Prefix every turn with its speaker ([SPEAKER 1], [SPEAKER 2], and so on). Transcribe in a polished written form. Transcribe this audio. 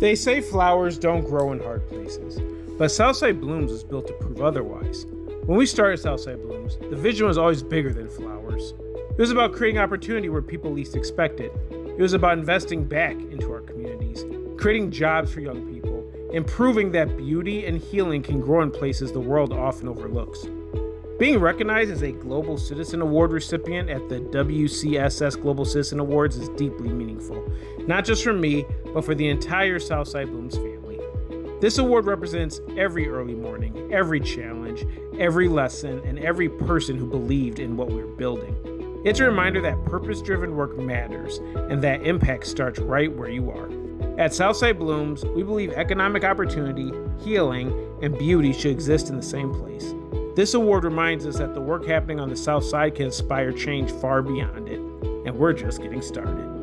[SPEAKER 1] They say flowers don't grow in hard places, but Southside Blooms was built to prove otherwise. When we started Southside Blooms, the vision was always bigger than flowers. It was about creating opportunity where people least expect it. It was about investing back into our communities, creating jobs for young people, and proving that beauty and healing can grow in places the world often overlooks. Being recognized as a Global Citizen Award recipient at the WCSS Global Citizen Awards is deeply meaningful, not just for me, but for the entire Southside Blooms family. This award represents every early morning, every challenge, every lesson, and every person who believed in what we were building. It's a reminder that purpose-driven work matters, and that impact starts right where you are. At Southside Blooms, we believe economic opportunity, healing, and beauty should exist in the same place. This award reminds us that the work happening on the South Side can inspire change far beyond it, and we're just getting started.